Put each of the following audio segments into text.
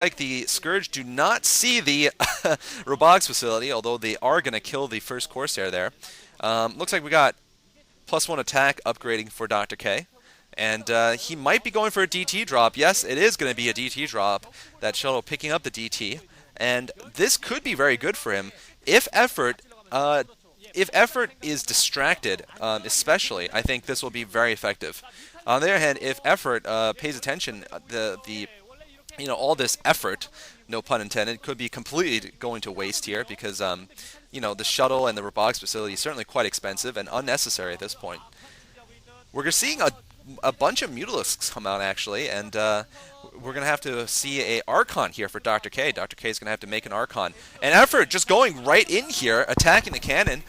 like the Scourge do not see the robotics facility, although they are going to kill the first Corsair there. Looks like we got +1 attack upgrading for Dr. K. And he might be going for a DT drop. Yes, it is going to be a DT drop. That shuttle picking up the DT. And this could be very good for him if effort is distracted, especially. I think this will be very effective. On the other hand, if effort pays attention, all this effort, no pun intended, could be completely going to waste here because the shuttle and the robotics facility is certainly quite expensive and unnecessary at this point. We're seeing a bunch of Mutalisks come out actually, and we're going to have to see a Archon here for Dr. K. Dr. K is going to have to make an Archon. And Effort just going right in here, attacking the cannon.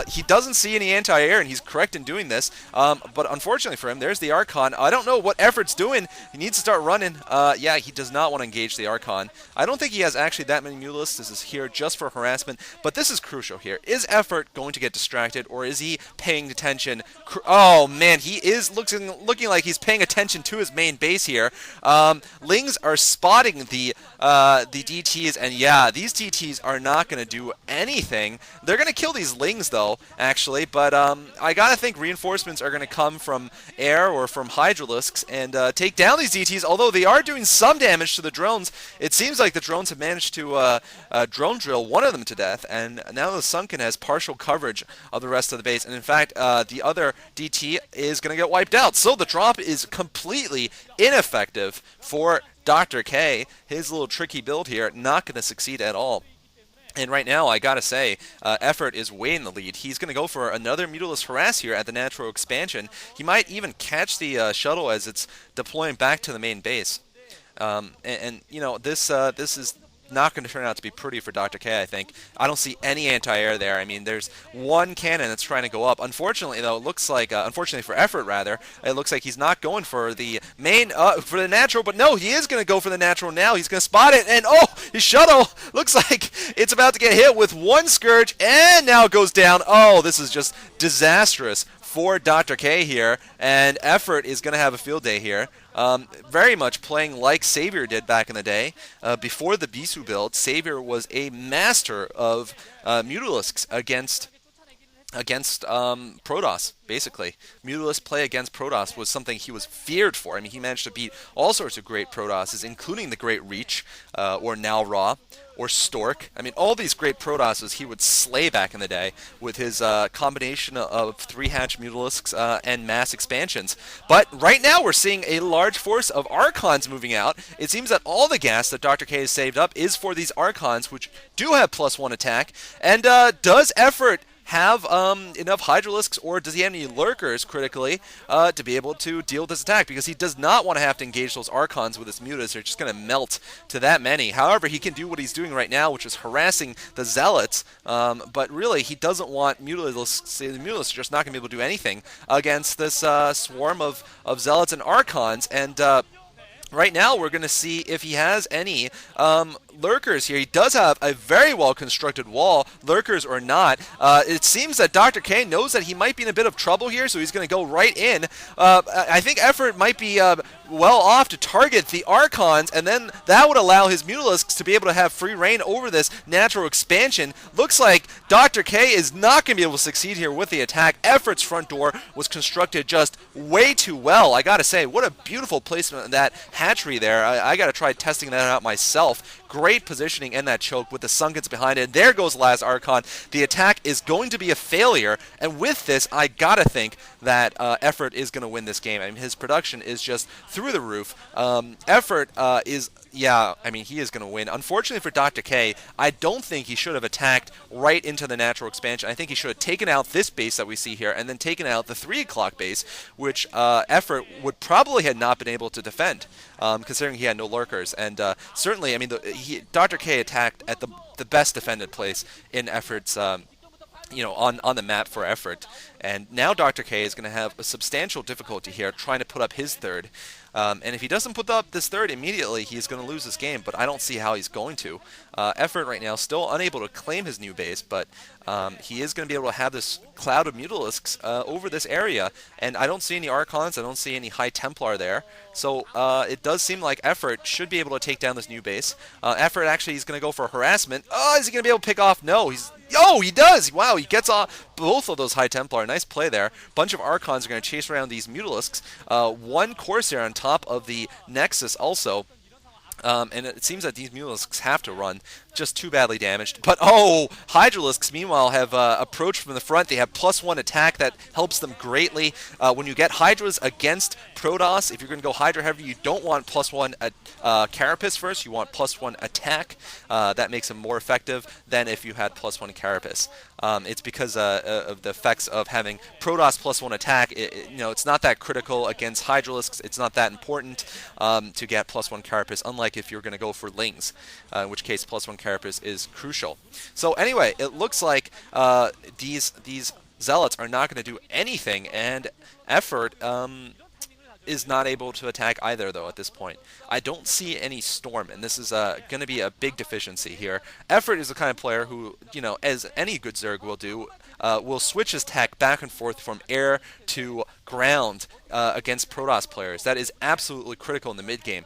He doesn't see any anti-air, and he's correct in doing this. But unfortunately for him, there's the Archon. I don't know what Effort's doing. He needs to start running. Yeah, he does not want to engage the Archon. I don't think he has actually that many Mutalisks. This is here just for harassment. But this is crucial here. Is Effort going to get distracted, or is he paying attention? Oh, man, he is looking like he's paying attention to his main base here. Lings are spotting the DTs, and yeah, these DTs are not going to do anything. They're going to kill these Lings, though, actually, but I gotta think reinforcements are going to come from air or from Hydralisks and take down these DTs, although they are doing some damage to the drones. It seems like the drones have managed to drone drill one of them to death, and now the Sunken has partial coverage of the rest of the base, and in fact, the other DT is going to get wiped out. So the drop is completely ineffective for Dr. K. His little tricky build here, not going to succeed at all. And right now, I gotta say, Effort is way in the lead. He's going to go for another Mutalist Harass here at the natural expansion. He might even catch the shuttle as it's deploying back to the main base. This is not going to turn out to be pretty for Dr. K, I think. I don't see any anti-air there. I mean, there's one cannon that's trying to go up. Unfortunately, though, it looks like, unfortunately for Effort, rather, it looks like he's not going for the main, for the natural, but no, he is going to go for the natural now. He's going to spot it, and oh, his shuttle looks like it's about to get hit with one Scourge, and now it goes down. Oh, this is just disastrous for Dr. K here, and Effort is going to have a field day here. Very much playing like Savior did back in the day. Before the Bisu build, Savior was a master of Mutalisks against Protoss, basically. Mutalist play against Protoss was something he was feared for. I mean, he managed to beat all sorts of great Protosses, including the Great Reach, or Nalra, or Stork. I mean, all these great Protosses he would slay back in the day with his combination of 3-hatch Mutalisks and mass expansions. But right now we're seeing a large force of Archons moving out. It seems that all the gas that Dr. K has saved up is for these Archons, which do have +1 attack. And does Effort have enough Hydralisks, or does he have any Lurkers, critically, to be able to deal with this attack? Because he does not want to have to engage those Archons with his Mutas. They're just going to melt to that many. However, he can do what he's doing right now, which is harassing the Zealots, but really, he doesn't want Mutalisks. The Mutalisks are just not going to be able to do anything against this swarm of Zealots and Archons, and right now, we're going to see if he has any Lurkers here. He does have a very well-constructed wall, Lurkers or not. It seems that Dr. K knows that he might be in a bit of trouble here, so he's going to go right in. I think Effort might be well off to target the Archons, and then that would allow his Mutalisks to be able to have free reign over this natural expansion. Looks like Dr. K is not going to be able to succeed here with the attack. Effort's front door was constructed just way too well. I gotta say, what a beautiful placement of that hatchery there. I gotta try testing that out myself. Great positioning in that choke with the Sunkens behind it. There goes the last Archon. The attack is going to be a failure, and with this, I gotta think that Effort is going to win this game. I mean, his production is just through the roof. Effort he is going to win. Unfortunately for Dr. K, I don't think he should have attacked right into the natural expansion. I think he should have taken out this base that we see here, and then taken out the 3 o'clock base, which Effort would probably have not been able to defend, considering he had no Lurkers. And certainly, I mean, Dr. K attacked at the best defended place in Effort's on the map for Effort. And now Dr. K is going to have a substantial difficulty here trying to put up his third. And if he doesn't put up this third immediately, he's going to lose this game, but I don't see how he's going to. Effort right now still unable to claim his new base, but he is going to be able to have this cloud of Mutalisks over this area, and I don't see any Archons, I don't see any High Templar there, so it does seem like Effort should be able to take down this new base. Effort actually is going to go for harassment. Oh, is he going to be able to pick off? No, he does! Wow, he gets off both of those High Templar. Nice play there. Bunch of Archons are going to chase around these Mutalisks. One Corsair on top of the Nexus also. And it seems that these Mutalisks have to run. Just too badly damaged. But, oh! Hydralisks, meanwhile, have approached from the front. They have +1 attack. That helps them greatly. When you get Hydras against Protoss, if you're going to go Hydra heavy, you don't want +1 Carapace first. You want +1 attack. That makes them more effective than if you had +1 Carapace. It's because of the effects of having Protoss +1 attack. It's not that critical against Hydralisks. It's not that important to get +1 Carapace, unlike if you're going to go for Lings, in which case +1 Carapace is crucial. So anyway, it looks like these Zealots are not going to do anything, and Effort is not able to attack either, though, at this point. I don't see any Storm, and this is going to be a big deficiency here. Effort is the kind of player who, as any good Zerg will do, will switch his tech back and forth from air to ground against Protoss players. That is absolutely critical in the mid-game.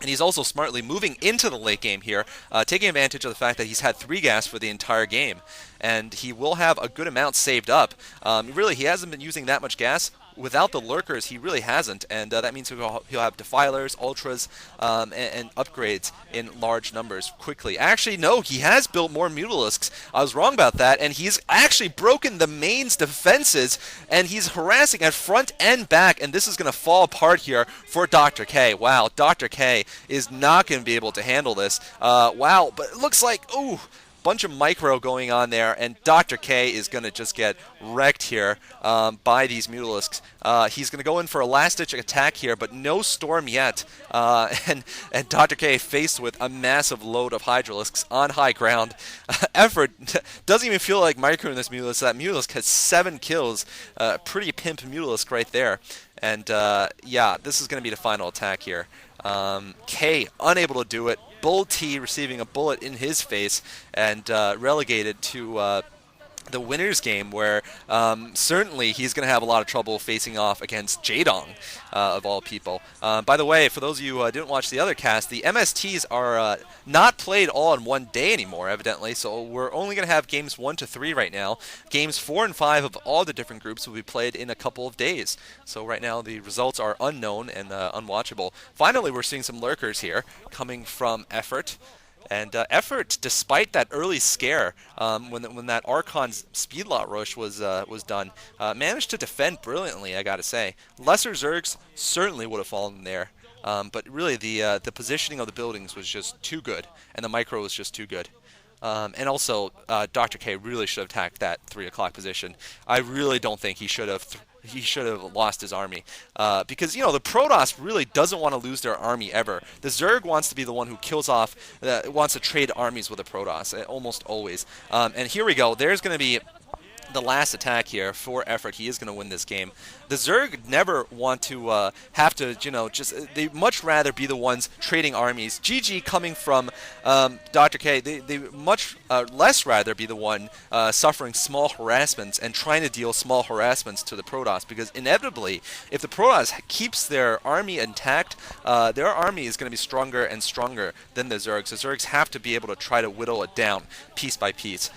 And he's also smartly moving into the late game here, taking advantage of the fact that he's had 3 gas for the entire game. And he will have a good amount saved up. Really, he hasn't been using that much gas. Without the Lurkers, he really hasn't. And that means he'll have Defilers, Ultras, and upgrades in large numbers quickly. Actually, no, he has built more Mutalisks. I was wrong about that. And he's actually broken the main's defenses. And he's harassing at front and back. And this is going to fall apart here for DoctorK. Wow, DoctorK is not going to be able to handle this. Wow, but it looks like, ooh, bunch of micro going on there, and DoctorK is going to just get wrecked here by these Mutalisks. He's going to go in for a last-ditch attack here, but no Storm yet. And DoctorK faced with a massive load of Hydralisks on high ground. Effort doesn't even feel like micro in this Mutalisk. That Mutalisk has 7 kills. Pretty pimp Mutalisk right there. And yeah, this is going to be the final attack here. K unable to do it. Bull T receiving a bullet in his face and relegated to the winner's game, where certainly he's going to have a lot of trouble facing off against Jaedong, of all people. By the way, for those of you who didn't watch the other cast, the MSTs are not played all in one day anymore, evidently, so we're only going to have games 1 to 3 right now. Games 4 and 5 of all the different groups will be played in a couple of days. So right now the results are unknown and unwatchable. Finally, we're seeing some Lurkers here coming from Effort. And Effort, despite that early scare, when that Archon's speed lot rush was done, managed to defend brilliantly, I gotta say. Lesser Zergs certainly would have fallen there, but really the positioning of the buildings was just too good, and the micro was just too good. And also, DoctorK really should have attacked that 3 o'clock position. I really don't think he should have. He should have lost his army, because the Protoss really doesn't want to lose their army ever. The Zerg wants to be the one who kills off, wants to trade armies with the Protoss, almost always. And here we go. There's going to be the last attack here for Effort. He is going to win this game. The Zerg never want to have to, they much rather be the ones trading armies. GG coming from DoctorK, they much less rather be the one suffering small harassments and trying to deal small harassments to the Protoss, because inevitably, if the Protoss keeps their army intact, their army is going to be stronger and stronger than the Zergs. The Zergs have to be able to try to whittle it down piece by piece,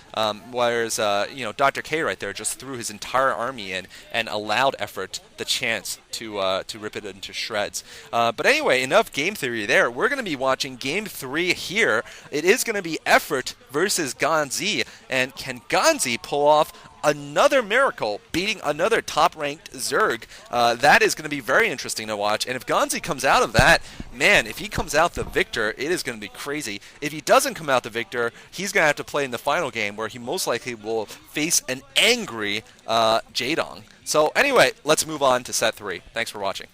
whereas, DoctorK right there just threw his entire army in and allowed Effort the chance to rip it into shreds. But anyway, enough game theory there. We're going to be watching Game 3 here. It is going to be Effort versus Ganzi, and can Ganzi pull off another miracle, beating another top-ranked Zerg? That is going to be very interesting to watch. And if Ganzi comes out of that, man, if he comes out the victor, it is going to be crazy. If he doesn't come out the victor, he's going to have to play in the final game, where he most likely will face an angry Jaedong. So anyway, let's move on to set 3. Thanks for watching.